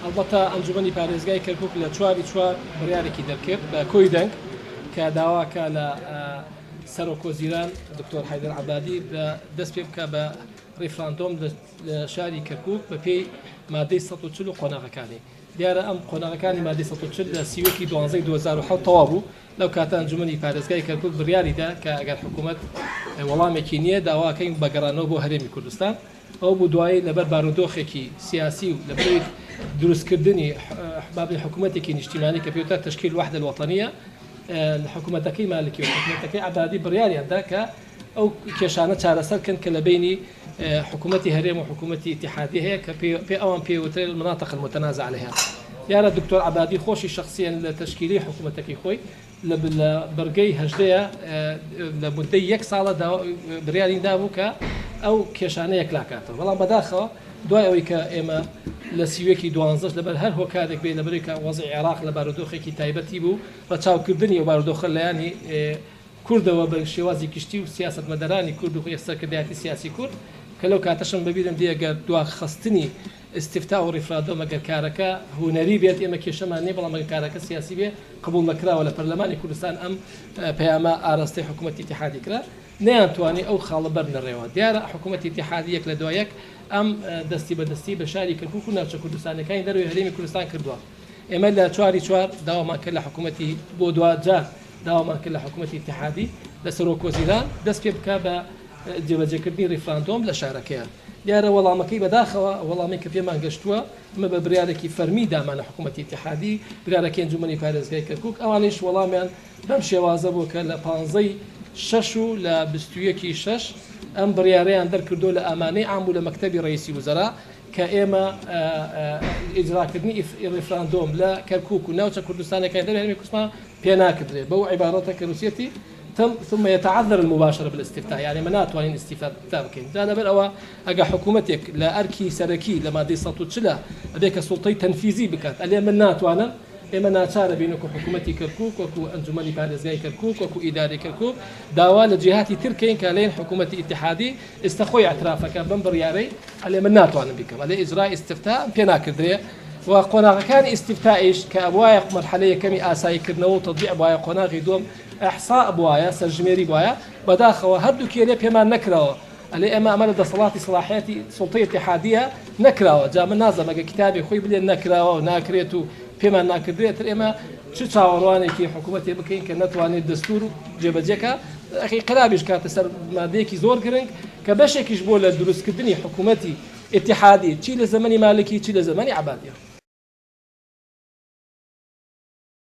البته انجمنی پارێزگای کەرکووک لە 4 بڕیارێکی دەرکرد بە کۆی دەنگ کە داواکە لە سەرۆکۆزیران دکتۆر حەیدەر عەبادی دەست پێ بکە بە ڕیفراندۆم لە شاری کەرکووک بە پێی مادەی 140 و قۆناغەکانی. دیارە ئەم قۆناغەکانی مادەی 140 لە سیوەکی 12 2007 تەواو بوو. لەو کاتە انجمنی پارێزگای کەرکووک بڕیاریدا کە ئەگەر حکوومەت وەڵامێکی نییە داواکەین بەگەڕانەوە بۆ هەرێمی کوردستان. ئەو بوو دوایی لەبەر بارودۆخێکی سیاسی و لەبەر دروستکردنی بابی حکوومەتێکی نیشتیمانی کە پێوتە تشکیل وحدە الوطنیە حکوومەتەکەی مالکی و حکوومەتەکەی عەبادی بڕیاریاندا کە ئەو کێشانە چارەسەرکەن کە لە بینی حکوومەتی هەرێم و حکوومەتی اتحادی هەیە کە پێ ئەوان پێوترێت المناطق المتنازع عليها. دیارە دکتۆر عەبادی خۆشی شخصیان لە تشکیلی حکوومەتەکەی خۆی لە بەرگەی هەژدەیە لە مدەی 1 ساڵە بڕیاری دابوو کە ئەو کێشانە یەکلاکاتەوە. بەڵام بەداخەوە دوای ئەوەی کە ئێمە لە سیوەکی 12 لەبەر هەر هۆکارێک بێ لەبەری کە وەزعی عێراق لە بارودۆخێکی تایبەتی بوو بە چاوکردنی و بارودۆخە لەیانی کوردەوە بە شێوازی کشتی و سیاسەتمەدەرانی کورد و سەرکردایەتی سیاسی کورد کە لەو کاتەشم بەبیرم دیەگەر دواخستنی استفتا و ڕیفرادۆم ئەگەر کارەکە هونەری بێت ئێمە کێشەمان نیە بەڵام ئەگەر کارەکە سیاسی بێ قبول نەکراوە لە پەرلەمانی کوردستان ئەم پەیامە ئاراستەی حکوومەتی اتحادی کرا نەیانتوانی ئەو خاڵە بەرنەڕێەوە. دیارە حکوومەتی اتحادی یەک لە دوایەک ئەم دەستی بەدەستی بە شاری کەرکووک و ناوچە کوردستانەکانی دەروی هەرێمی کوردستان کردووە. ئێمە لە 4 داوامان کرد لە حکوومەتی بۆ دوجار داوامان کرد لە حکوومەتی اتحادی لە سەرۆکۆزیران دەست پێ بکە بە جێبەجێکردنی ڕیفراندۆم لە شارەکەیان. دیارە وەڵامەکەی بەداخەوە وەڵامی کە پێمان گەشتووە ئمە بە بریارێکی فەرمی دامانە حکوومەتی اتحادی بریارەکەی انجومەنی پارێزگای کەرکووک ئەوانش وەڵامیان بەم شێوازە بوو کە لە 15 و لە 21 ئەم بڕیارەیان دەرکردو لە ئامانەی عام و لە مەکتەبی ڕئیسی وزەرا کە ئێمە ئیجراکردنی ڕیفراندۆم لە کەرکووک و ناوچە کوردستانەکانی دەروی هەرێمی کوردستان پێ ناکردرێت بەو عیبارەتە کە رووسێتی ثم يتعذر المباشرة بالاستفتاء يعني منات وين استفتاء بكين زاد بل أو أجا حكومتك لا أركي سركي لما دي صوت تشلا هذيك سلطة تنفيذي بكات اللي منات وانا إما ناتشار بينكو حكومتي كركوك وكو أنجمني بارزجاي كركوك وكو إداري كركوك داوال جهاتي تركين كالين حكومتي اتحادي استخوي اعترافك بنبر ياري اللي منات وانا بكم اللي إجراء استفتاء بينا كدري وقناغ كان استفتائش كأبوايق مرحلة كمي آساي كرنو تطبيع أبوايق قناغي دوم إحصاء أبوايا سرجميري أبوايا بداخل هدو كيلي بما نكره اللي إما أمانة صلاتي صلاحياتي سلطية اتحادية نكره جاء من نازم كتابي خوي بلي نكره وناكريتو بما ناكريت إما شو تشاورواني كي حكومتي بكين كنتواني الدستور جبجكا أخي قلابيش كانت سر ماديكي زور جرينج كبشك يجبول الدروس كدني حكومتي اتحادي تشيل زماني مالكي تشيل زماني عبادية